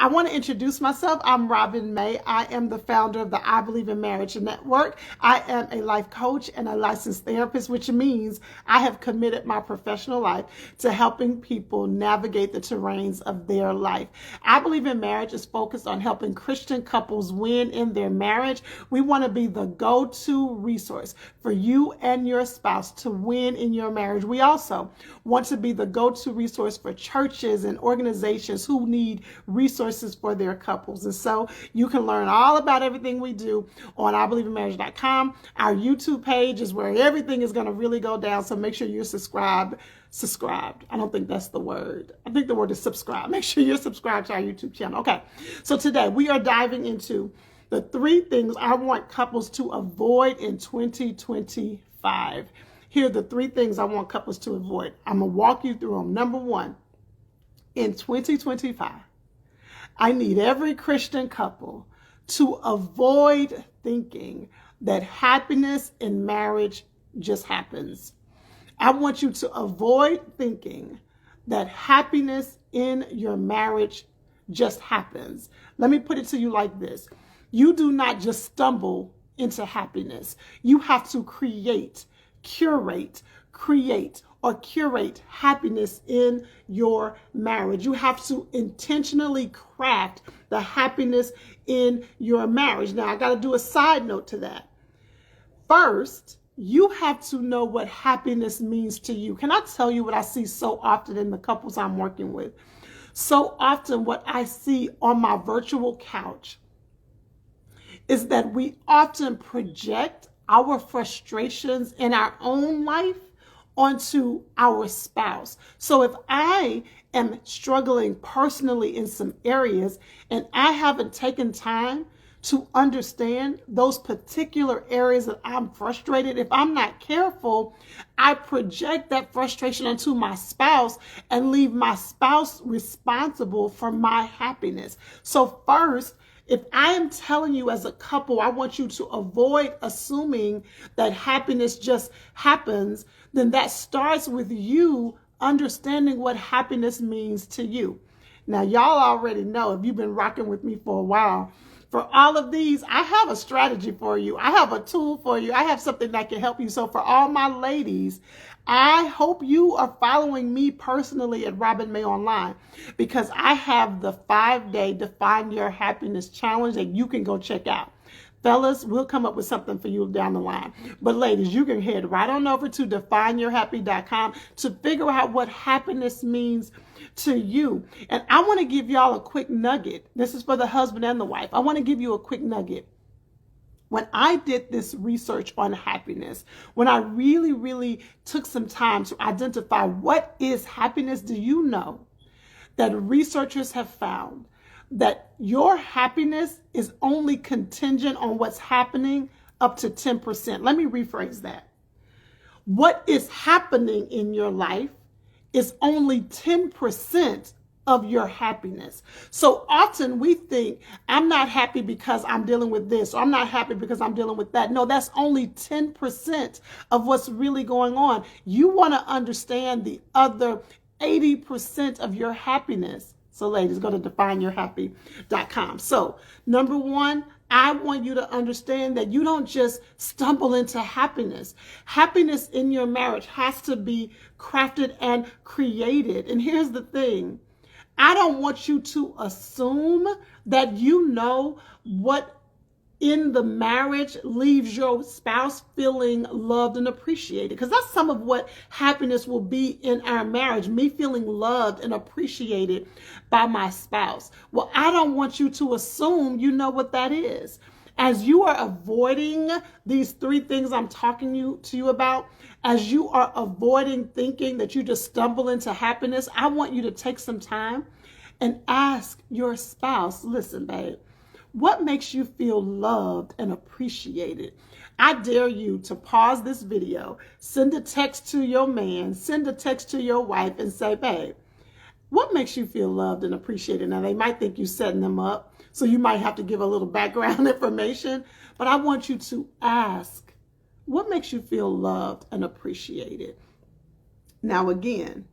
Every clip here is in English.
I want to introduce myself. I'm Robin May. I am the founder of the I Believe in Marriage Network. I am a life coach and a licensed therapist, which means I have committed my professional life to helping people navigate the terrains of their life. I Believe in Marriage is focused on helping Christian couples win in their marriage. We want to be the go-to resource for you and your spouse to win in your marriage. We also want to be the go-to resource for churches and organizations who need resources for their couples. And so you can learn all about everything we do on IBelieveInMarriage.com. Our YouTube page is where everything is going to really go down. So make sure you're subscribed. I don't think that's the word. I think the word is subscribe. Make sure you're subscribed to our YouTube channel. Okay. So today we are diving into the 3 things I want couples to avoid in 2025. Here are the 3 things I want couples to avoid. I'm going to walk you through them. Number 1, in 2025, I need every Christian couple to avoid thinking that happiness in marriage just happens. I want you to avoid thinking that happiness in your marriage just happens. Let me put it to you like this. You do not just stumble into happiness. You have to curate happiness in your marriage. You have to intentionally craft the happiness in your marriage. Now, I got to do a side note to that. First, you have to know what happiness means to you. Can I tell you what I see so often in the couples I'm working with? So often what I see on my virtual couch is that we often project our frustrations in our own life onto our spouse. So if I am struggling personally in some areas and I haven't taken time to understand those particular areas that I'm frustrated, if I'm not careful, I project that frustration onto my spouse and leave my spouse responsible for my happiness. So first, if I am telling you as a couple, I want you to avoid assuming that happiness just happens, then that starts with you understanding what happiness means to you. Now, y'all already know, if you've been rocking with me for a while, for all of these, I have a strategy for you. I have a tool for you. I have something that can help you. So for all my ladies, I hope you are following me personally at Robin May Online, because I have the 5-day Define Your Happiness Challenge that you can go check out. Fellas, we'll come up with something for you down the line. But ladies, you can head right on over to defineyourhappy.com to figure out what happiness means to you. And I want to give y'all a quick nugget. This is for the husband and the wife. I want to give you a quick nugget. When I did this research on happiness, when I really took some time to identify what is happiness, do you know that researchers have found that your happiness is only contingent on what's happening up to 10%. Let me rephrase that. What is happening in your life is only 10% of your happiness. So often we think, I'm not happy because I'm dealing with this, or I'm not happy because I'm dealing with that. No, that's only 10% of what's really going on. You want to understand the other 80% of your happiness. So ladies, go to defineyourhappy.com. So number 1, I want you to understand that you don't just stumble into happiness. Happiness in your marriage has to be crafted and created. And here's the thing. I don't want you to assume that you know what in the marriage leaves your spouse feeling loved and appreciated, because that's some of what happiness will be in our marriage, me feeling loved and appreciated by my spouse. Well, I don't want you to assume you know what that is. As you are avoiding these 3 things I'm talking to you about, as you are avoiding thinking that you just stumble into happiness, I want you to take some time and ask your spouse, listen, babe, what makes you feel loved and appreciated? I dare you to pause this video, send a text to your man, send a text to your wife and say, babe, what makes you feel loved and appreciated? Now, they might think you're setting them up, so you might have to give a little background information, but I want you to ask, what makes you feel loved and appreciated? Now, again,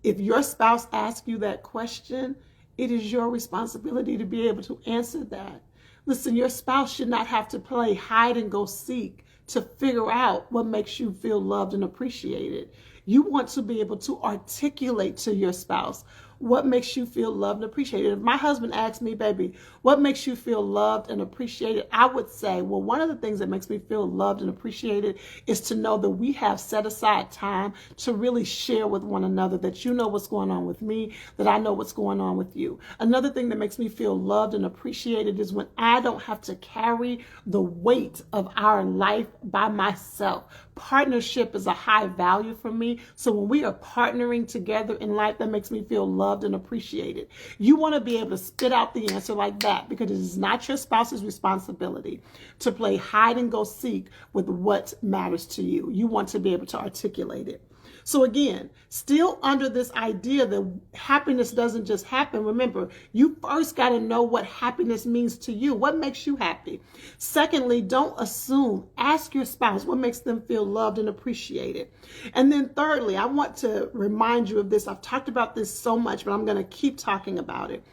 if your spouse asks you that question It is your responsibility to be able to answer that. Listen, your spouse should not have to play hide and go seek to figure out what makes you feel loved and appreciated. You want to be able to articulate to your spouse what makes you feel loved and appreciated. If my husband asked me, baby, what makes you feel loved and appreciated? I would say, well, one of the things that makes me feel loved and appreciated is to know that we have set aside time to really share with one another, that you know what's going on with me, that I know what's going on with you. Another thing that makes me feel loved and appreciated is when I don't have to carry the weight of our life by myself. Partnership is a high value for me. So when we are partnering together in life, that makes me feel loved and appreciated. You want to be able to spit out the answer like that, because it is not your spouse's responsibility to play hide and go seek with what matters to you. You want to be able to articulate it. So again, still under this idea that happiness doesn't just happen. Remember, you first got to know what happiness means to you. What makes you happy? Secondly, don't assume. Ask your spouse what makes them feel loved and appreciated. And then thirdly, I want to remind you of this. I've talked about this so much, but I'm going to keep talking about it.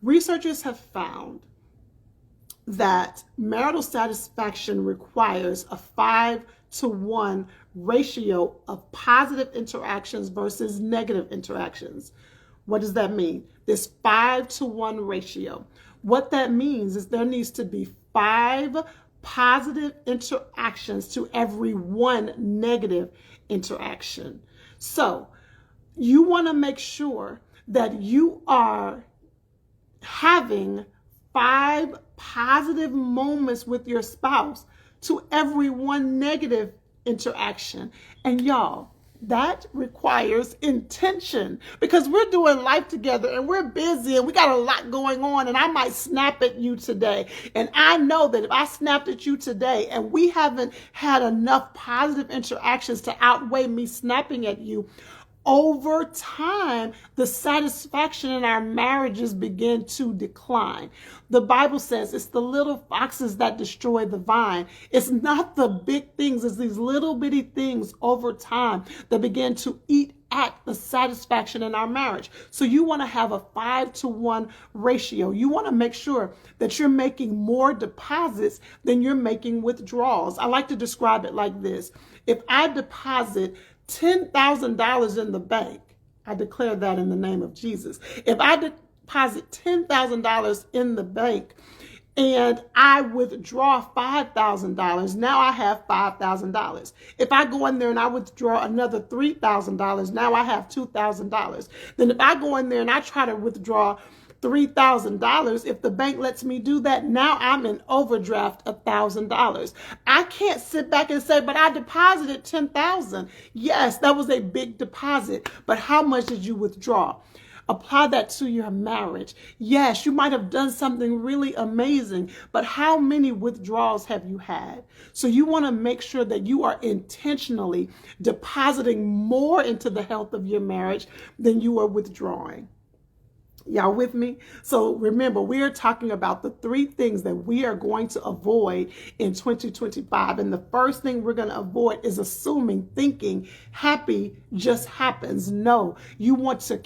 Researchers have found that marital satisfaction requires a 5-to-1 ratio of positive interactions versus negative interactions. What does that mean? This 5-to-1 ratio. What that means is there needs to be 5 positive interactions to every 1 negative interaction. So you want to make sure that you are having 5 positive moments with your spouse to every 1 negative interaction. And y'all, that requires intention, because we're doing life together and we're busy and we got a lot going on, and I might snap at you today. And I know that if I snapped at you today and we haven't had enough positive interactions to outweigh me snapping at you, over time, the satisfaction in our marriages begin to decline. The Bible says it's the little foxes that destroy the vine. It's not the big things, it's these little bitty things over time that begin to eat at the satisfaction in our marriage. So you want to have a 5-to-1 ratio. You want to make sure that you're making more deposits than you're making withdrawals. I like to describe it like this. If I deposit $10,000 in the bank, I declare that in the name of Jesus. If I deposit $10,000 in the bank and I withdraw $5,000, now I have $5,000. If I go in there and I withdraw another $3,000, now I have $2,000. Then if I go in there and I try to withdraw $3,000, if the bank lets me do that, now I'm in overdraft of $1,000. I can't sit back and say, but I deposited $10,000. Yes, that was a big deposit, but how much did you withdraw? Apply that to your marriage. Yes, you might have done something really amazing, but how many withdrawals have you had? So you want to make sure that you are intentionally depositing more into the health of your marriage than you are withdrawing. Y'all with me? So remember, we are talking about the 3 things that we are going to avoid in 2025. And the first thing we're going to avoid is thinking happy just happens. No, you want to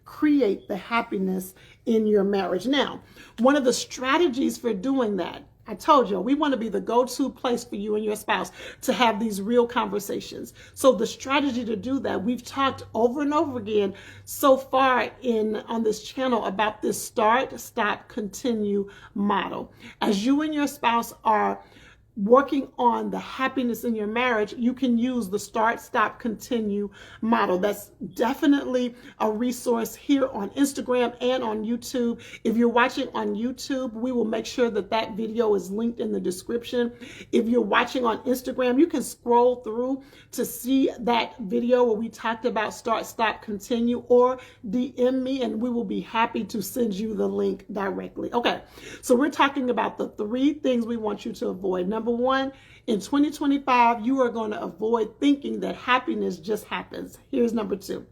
create the happiness in your marriage. Now, one of the strategies for doing that, I told you, we want to be the go-to place for you and your spouse to have these real conversations. So the strategy to do that, we've talked over and over again so far on this channel about this start, stop, continue model. As you and your spouse are working on the happiness in your marriage, you can use the start, stop, continue model. That's definitely a resource here on Instagram and on YouTube. If you're watching on YouTube, we will make sure that that video is linked in the description. If you're watching on Instagram, you can scroll through to see that video where we talked about start, stop, continue, or DM me and we will be happy to send you the link directly. Okay, so we're talking about the 3 things we want you to avoid. Number 1, in 2025, you are going to avoid thinking that happiness just happens. Here's number 2.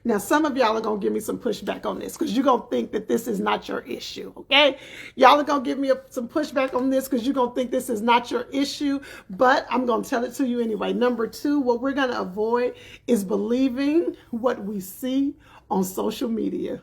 Now, some of y'all are going to give me some pushback on this because you're going to think that this is not your issue, okay? Y'all are going to give me some pushback on this because you're going to think this is not your issue, but I'm going to tell it to you anyway. Number 2, what we're going to avoid is believing what we see on social media.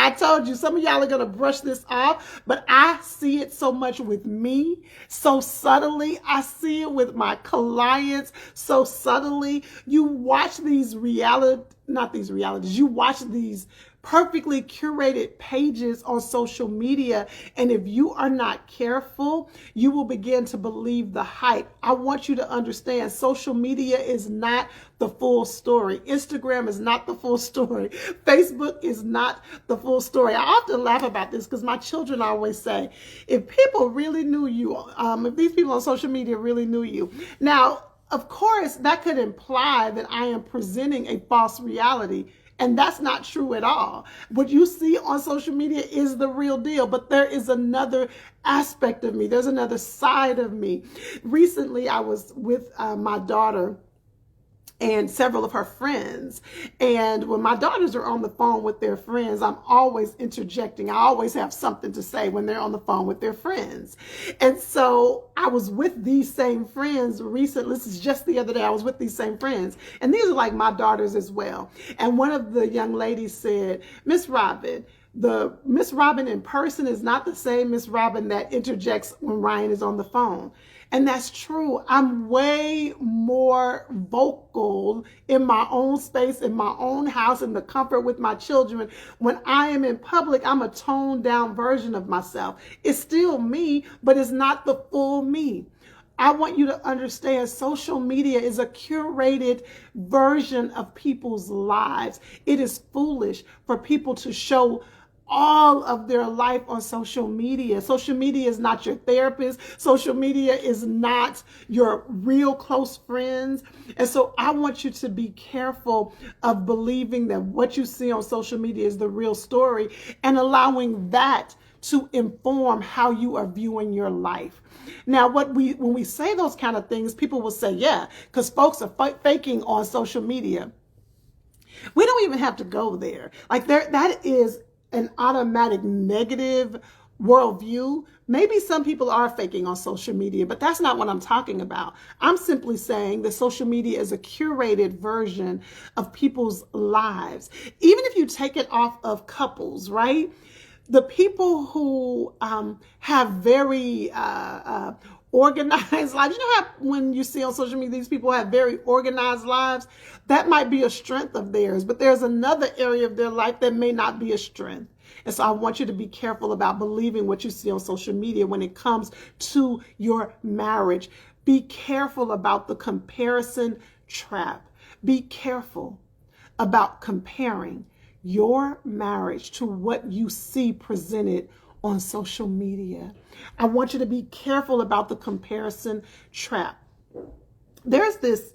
I told you, some of y'all are going to brush this off, but I see it so much with me, so subtly. I see it with my clients so subtly. You watch these you watch these perfectly curated pages on social media, and if you are not careful, you will begin to believe the hype. I want you to understand, social media is not the full story. Instagram is not the full story. Facebook is not the full story. I often laugh about this because my children always say, if people really knew you, if these people on social media really knew you. Now, of course, that could imply that I am presenting a false reality. And that's not true at all. What you see on social media is the real deal, but there is another aspect of me. There's another side of me. Recently, I was with my daughter and several of her friends. And when my daughters are on the phone with their friends, I'm always interjecting. I always have something to say when they're on the phone with their friends. And so I was with these same friends recently. This is just the other day. I was with these same friends. And these are like my daughters as well. And one of the young ladies said, Miss Robin, the Miss Robin in person is not the same Miss Robin that interjects when Ryan is on the phone. And that's true. I'm way more vocal in my own space, in my own house, in the comfort with my children. When I am in public, I'm a toned down version of myself. It's still me, but it's not the full me. I want you to understand, social media is a curated version of people's lives. It is foolish for people to show all of their life on social media. Social media is not your therapist. Social media is not your real close friends. And so I want you to be careful of believing that what you see on social media is the real story and allowing that to inform how you are viewing your life. Now, when we say those kind of things, people will say, yeah, because folks are faking on social media. We don't even have to go there. Like that is an automatic negative worldview. Maybe some people are faking on social media, but that's not what I'm talking about. I'm simply saying that social media is a curated version of people's lives. Even if you take it off of couples, right? The people who have very organized lives. You know how when you see on social media, these people have very organized lives? That might be a strength of theirs, but there's another area of their life that may not be a strength. And so I want you to be careful about believing what you see on social media when it comes to your marriage. Be careful about the comparison trap. Be careful about comparing your marriage to what you see presented on social media. I want you to be careful about the comparison trap. There's this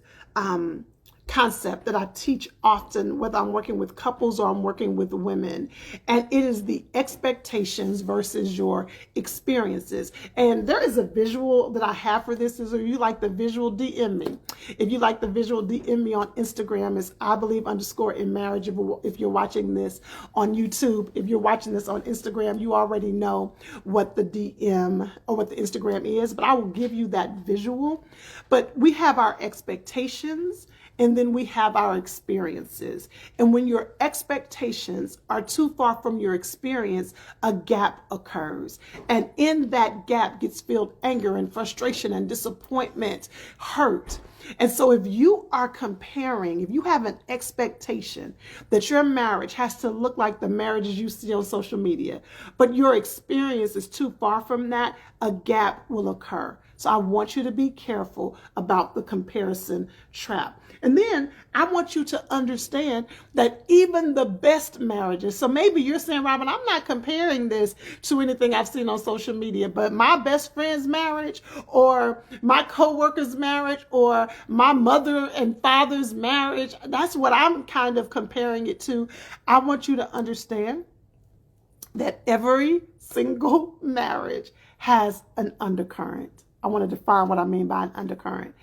concept that I teach often, whether I'm working with couples or I'm working with women, and it is the expectations versus your experiences. And there is a visual that I have for this. Is if you like the visual, DM me. If you like the visual, DM me on Instagram. It's IBelieveInMarriage. If you're watching this on YouTube, if you're watching this on Instagram, you already know what the DM or what the Instagram is, but I will give you that visual. But we have our expectations, and then we have our experiences. And when your expectations are too far from your experience, a gap occurs. And in that gap gets filled anger and frustration and disappointment, hurt. And so if you are comparing, if you have an expectation that your marriage has to look like the marriages you see on social media, but your experience is too far from that, a gap will occur. So I want you to be careful about the comparison trap. And then I want you to understand that even the best marriages, so maybe you're saying, Robin, I'm not comparing this to anything I've seen on social media, but my best friend's marriage or my coworker's marriage or my mother and father's marriage, that's what I'm kind of comparing it to. I want you to understand that every single marriage has an undercurrent. I want to define what I mean by an undercurrent.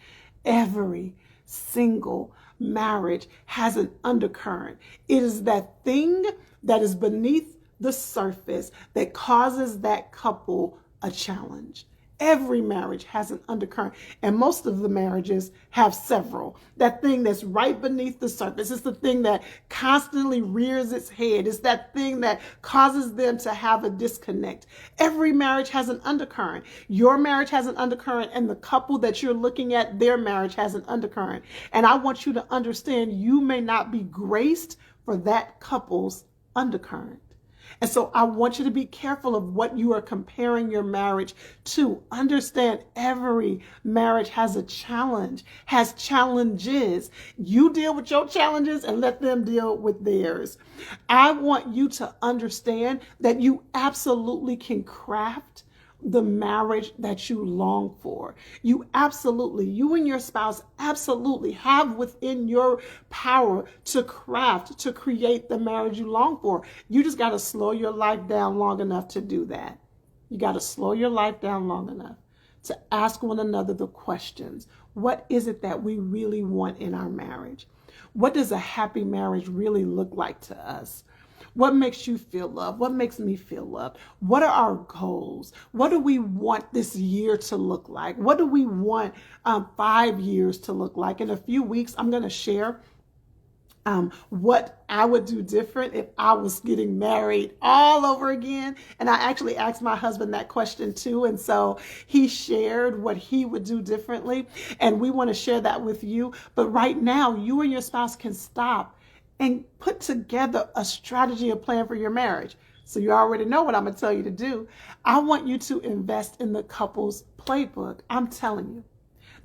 Every single marriage has an undercurrent. It is that thing that is beneath the surface that causes that couple a challenge. Every marriage has an undercurrent, and most of the marriages have several. That thing that's right beneath the surface. It's the thing that constantly rears its head. It's that thing that causes them to have a disconnect. Every marriage has an undercurrent. Your marriage has an undercurrent, and the couple that you're looking at, their marriage has an undercurrent. And I want you to understand you may not be graced for that couple's undercurrent. And so I want you to be careful of what you are comparing your marriage to. Understand every marriage has a challenge, has challenges. You deal with your challenges and let them deal with theirs. I want you to understand that you absolutely can craft the marriage that you long for. You and your spouse absolutely have within your power to craft, to create the marriage you long for. You just got to slow your life down long enough to do that. You got to slow your life down long enough to ask one another the questions. What is it that we really want in our marriage? What does a happy marriage really look like to us? What makes you feel loved? What makes me feel loved? What are our goals? What do we want this year to look like? What do we want 5 years to look like? In a few weeks, I'm going to share what I would do different if I was getting married all over again. And I actually asked my husband that question too. And so he shared what he would do differently. And we want to share that with you. But right now, you and your spouse can stop and put together a strategy, a plan for your marriage. So you already know what I'm going to tell you to do. I want you to invest in the couples playbook. I'm telling you,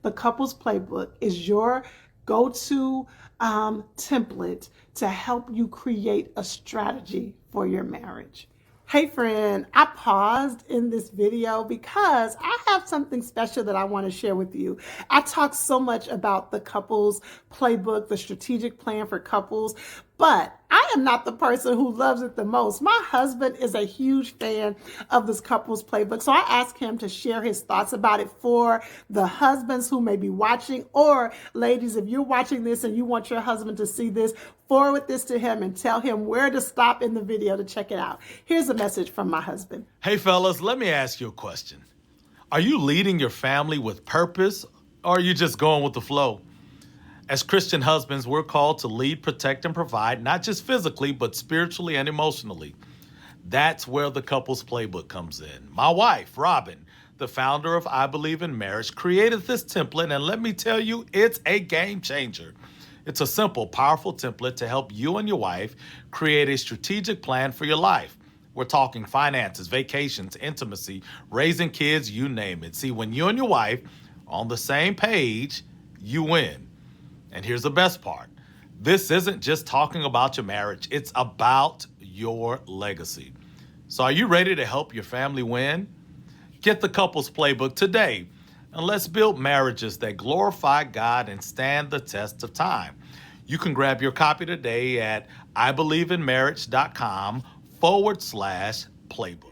the couples playbook is your go-to template to help you create a strategy for your marriage. Hey friend, I paused in this video because I have something special that I want to share with you. I talk so much about the couples playbook, the strategic plan for couples, but I am not the person who loves it the most. My husband is a huge fan of this couples playbook, so I asked him to share his thoughts about it for the husbands who may be watching, or ladies, if you're watching this and you want your husband to see this, forward this to him and tell him where to stop in the video to check it out. Here's a message from my husband. Hey fellas, let me ask you a question. Are you leading your family with purpose, or are you just going with the flow? As Christian husbands, we're called to lead, protect, and provide, not just physically, but spiritually and emotionally. That's where the couples playbook comes in. My wife, Robin, the founder of I Believe in Marriage, created this template, and let me tell you, it's a game changer. It's a simple, powerful template to help you and your wife create a strategic plan for your life. We're talking finances, vacations, intimacy, raising kids, you name it. See, when you and your wife are on the same page, you win. And here's the best part. This isn't just talking about your marriage. It's about your legacy. So are you ready to help your family win? Get the couples playbook today. And let's build marriages that glorify God and stand the test of time. You can grab your copy today at ibelieveinmarriage.com/playbook.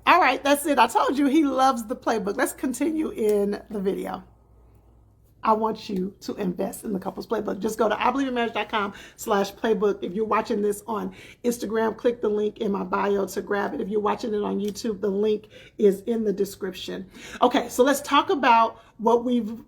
All right, that's it. I told you he loves the playbook. Let's continue in the video. I want you to invest in the couples playbook. Just go to ibelieveinmarriage.com/playbook. If you're watching this on Instagram, click the link in my bio to grab it. If you're watching it on YouTube, the link is in the description. Okay, so let's talk about what we've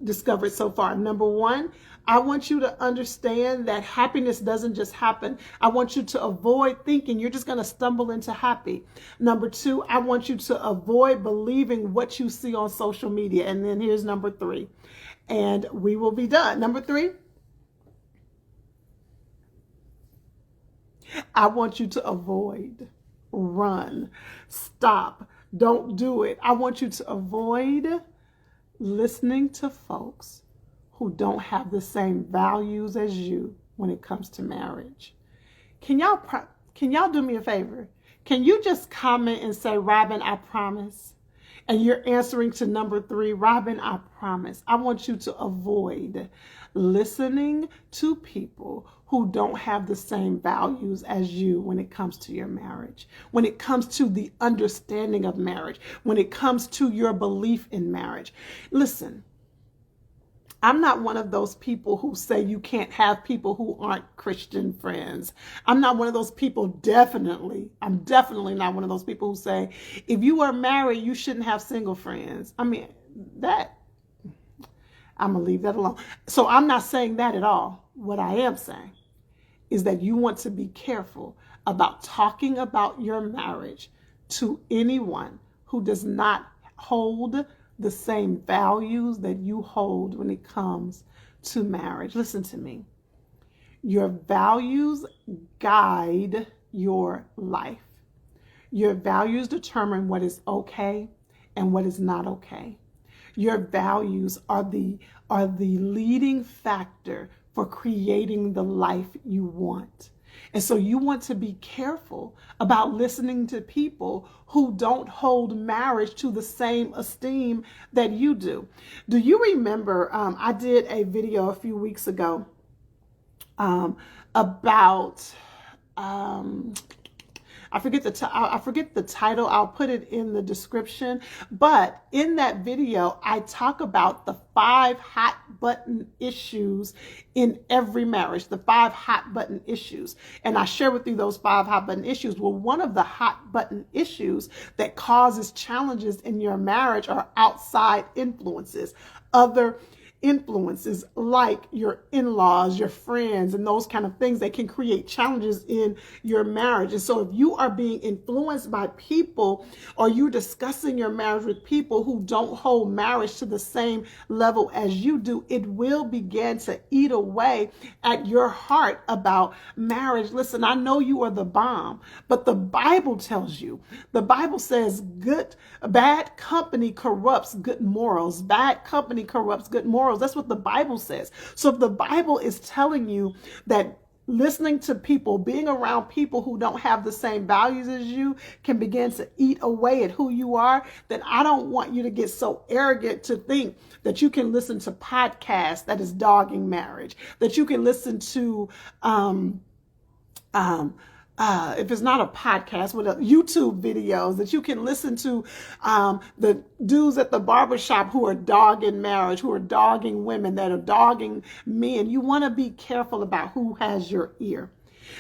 discovered so far. Number one, I want you to understand that happiness doesn't just happen. I want you to avoid thinking you're just going to stumble into happy. Number two, I want you to avoid believing what you see on social media. And then here's number three, and we will be done. Number three, I want you to avoid, run, stop, don't do it. I want you to avoid listening to folks who don't have the same values as you when it comes to marriage. Can y'all do me a favor? Can you just comment and say, Robin, I promise? And you're answering to number three, Robin, I promise. I want you to avoid listening to people who don't have the same values as you when it comes to your marriage, when it comes to the understanding of marriage, when it comes to your belief in marriage. Listen, I'm not one of those people who say you can't have people who aren't Christian friends. I'm not one of those people, I'm definitely not one of those people who say, if you are married, you shouldn't have single friends. I mean, I'm going to leave that alone. So I'm not saying that at all. What I am saying is that you want to be careful about talking about your marriage to anyone who does not hold the same values that you hold when it comes to marriage. Listen to me. Your values guide your life. Your values determine what is okay and what is not okay. Your values are the leading factor for creating the life you want. And so you want to be careful about listening to people who don't hold marriage to the same esteem that you do. Do you remember, I did a video a few weeks ago about, I forget the title. I'll put it in the description. But in that video, I talk about the 5 hot button issues in every marriage, the 5 hot button issues. And I share with you those 5 hot button issues. Well, one of the hot button issues that causes challenges in your marriage are outside influences, other influences like your in-laws, your friends, and those kind of things that can create challenges in your marriage. And so if you are being influenced by people, or you're discussing your marriage with people who don't hold marriage to the same level as you do, it will begin to eat away at your heart about marriage. Listen, I know you are the bomb, but the Bible tells you, the Bible says bad company corrupts good morals. Bad company corrupts good morals. That's what the Bible says. So if the Bible is telling you that listening to people, being around people who don't have the same values as you can begin to eat away at who you are, then I don't want you to get so arrogant to think that you can listen to podcasts that is dogging marriage, that you can listen to if it's not a podcast, with YouTube videos that you can listen to, the dudes at the barbershop who are dogging marriage, who are dogging women, that are dogging men. You want to be careful about who has your ear.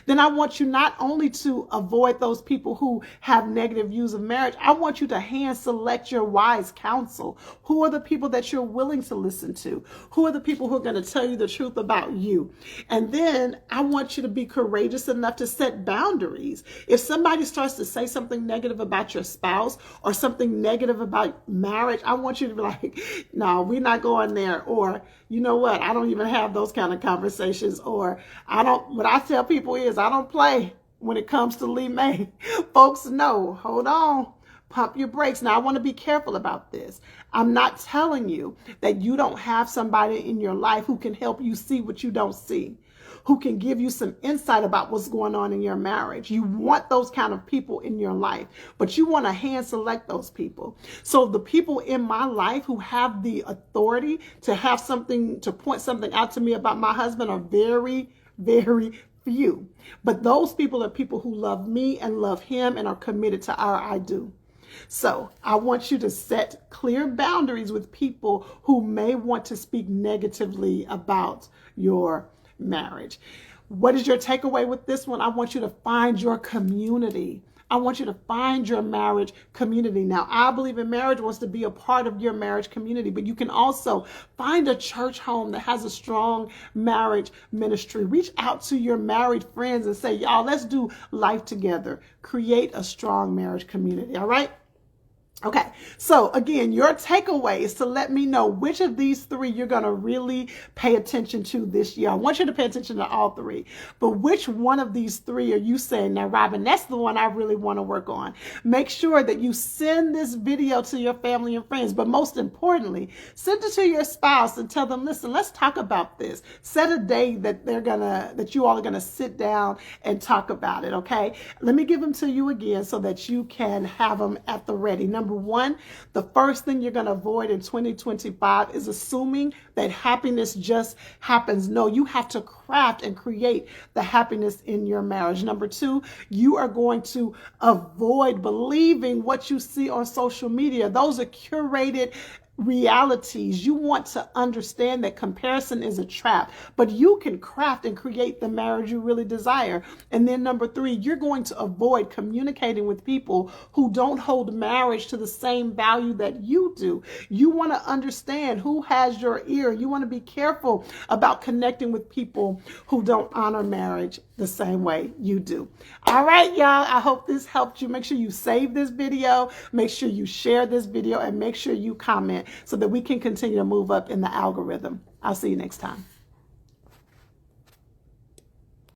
Then I want you not only to avoid those people who have negative views of marriage, I want you to hand select your wise counsel. Who are the people that you're willing to listen to? Who are the people who are going to tell you the truth about you? And then I want you to be courageous enough to set boundaries. If somebody starts to say something negative about your spouse or something negative about marriage, I want you to be like, no, we're not going there. Or, you know what? I don't even have those kind of conversations. Or what I tell people is I don't play when it comes to Lee May. Folks know, hold on, pump your brakes. Now, I want to be careful about this. I'm not telling you that you don't have somebody in your life who can help you see what you don't see, who can give you some insight about what's going on in your marriage. You want those kind of people in your life, but you want to hand select those people. So the people in my life who have the authority to have something, to point something out to me about my husband are very, very few. But those people are people who love me and love him and are committed to our I do. So I want you to set clear boundaries with people who may want to speak negatively about your marriage. What is your takeaway with this one? I want you to find your community. I want you to find your marriage community. Now, I believe in marriage wants to be a part of your marriage community, but you can also find a church home that has a strong marriage ministry. Reach out to your married friends and say, y'all, let's do life together. Create a strong marriage community. All right? Okay, so again, your takeaway is to let me know which of these 3 you're going to really pay attention to this year. I want you to pay attention to all 3, but which one of these 3 are you saying, now, Robin, that's the one I really want to work on? Make sure that you send this video to your family and friends, but most importantly, send it to your spouse and tell them, listen, let's talk about this. Set a day that you all are going to sit down and talk about it, okay? Let me give them to you again so that you can have them at the ready. Number 1, the first thing you're going to avoid in 2025 is assuming that happiness just happens. No, you have to craft and create the happiness in your marriage. Number 2, you are going to avoid believing what you see on social media. Those are curated realities. You want to understand that comparison is a trap, but you can craft and create the marriage you really desire. And then number 3, you're going to avoid communicating with people who don't hold marriage to the same value that you do. You want to understand who has your ear. You want to be careful about connecting with people who don't honor marriage the same way you do. All right, y'all. I hope this helped you. Make sure you save this video. Make sure you share this video, and make sure you comment so that we can continue to move up in the algorithm. I'll see you next time.